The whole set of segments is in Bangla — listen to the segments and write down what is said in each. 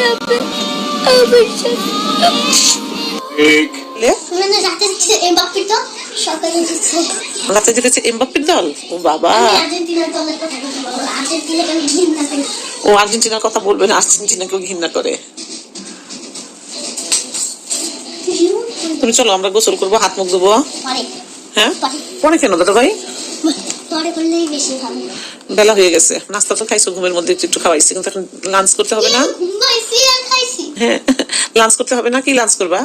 যাবে আমার সাথে। রাতে জিতেছে এমবাপ্পের দল। ও বাবা, ও আর্জেন্টিনার কথা বলবে না, আর্জেন্টিনাকে ঘৃণা করে। তুমি চলো আমরা গোসল করবো, হাত মুখ দেবো। হ্যাঁ পরে কেন দাদা ভাই? বেলা হয়ে গেছে, নাস্তা তো খাইছো, ঘুমের মধ্যে একটু খাওয়াইছি, কিন্তু এখন লাঞ্চ করতে হবে না? হ্যাঁ লাঞ্চ করতে হবে না? কি লাঞ্চ করবা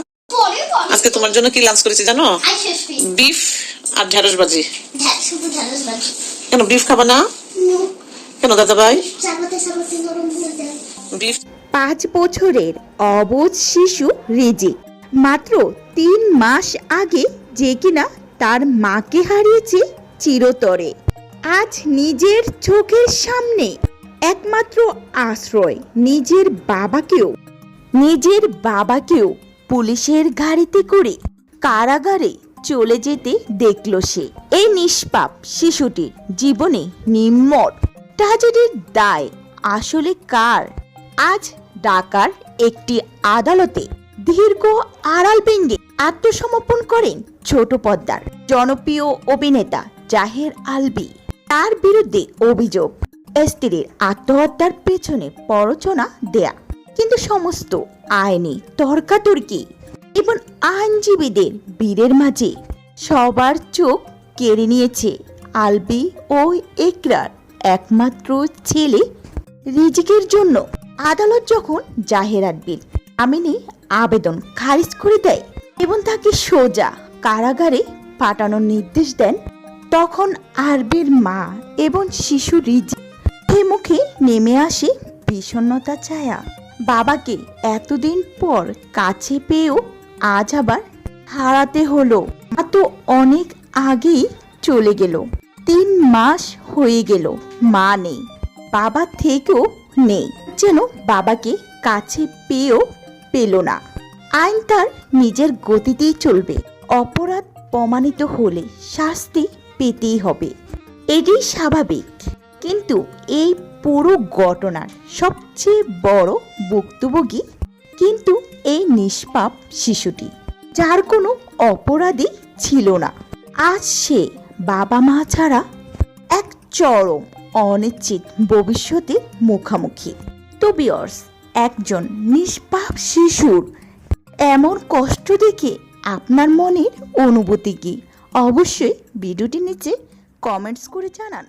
আজকে? তোমার জন্য কি লাঞ্চ করেছি জানো? বিফ আর ঢেঁড়স ভাজি। কেন বিফ খাবা না কেন দাদা ভাই? বিফ। 5 বছরের অবুঝ শিশু রিজিক মাত্র 3 মাস আগে যে কিনা তার মাকে হারিয়েছে চিরতরে, আজ নিজের চোখের সামনে একমাত্র আশ্রয় নিজের বাবাকেও পুলিশের গাড়িতে করে কারাগারে চলে যেতে দেখল সে। এই নিষ্পাপ শিশুটির জীবনে নির্মম ট্র্যাজেডির দায় আসলে কার? আজ ঢাকার একটি আদালতে দীর্ঘ আড়াল ভেঙে আত্মসমর্পণ করেন ছোট পর্দার জনপ্রিয় অভিনেতা জাহের আলভী। তার বিরুদ্ধে অভিযোগ স্ত্রীর আত্মহত্যার পেছনে প্ররোচনা দেয়া, কিন্তু সমস্ত আইনি তর্কাতর্কি এবং আইনজীবীদের ভিড়ের মাঝে সবার চোখ কেড়ে নিয়েছে আলভী ও একরার একমাত্র ছেলে রিজিকের জন্য। আদালত যখন জাহের আলভীর জামিনে আবেদন খারিজ করে দেয় এবং তাকে সোজা কারাগারে পাঠানোর নির্দেশ দেন, তখন আলভীর মা এবং শিশু রিজিক মুখে নেমে আসে বিষণ্ণতা ছায়া। বাবাকে এতদিন পর কাছে পেয়েও আজ আবার হারাতে হলো। মা তো অনেক আগেই চলে গেল, 3 মাস হয়ে গেল মা নেই, বাবা থেকেও নেই, যেন বাবাকে কাছে পেয়েও পেল না। আইন তার নিজের গতিতেই চলবে, অপরাধ প্রমাণিত হলে শাস্তি পেতেই হবে, এটাই স্বাভাবিক। কিন্তু এই পুরো ঘটনার সবচেয়ে বড় ভুক্তভোগী কিন্তু এই নিষ্পাপ শিশুটি, যার কোনো অপরাধী ছিল না। আজ সে বাবা মা ছাড়া এক চরম অনিশ্চিত ভবিষ্যতের মুখোমুখি। তো ভিউয়ার্স, একজন নিষ্পাপ শিশুর এমন কষ্ট দেখে আপনার মনের অনুভূতি কি? অবশ্যই ভিডিওটির নিচে কমেন্টস করে জানান।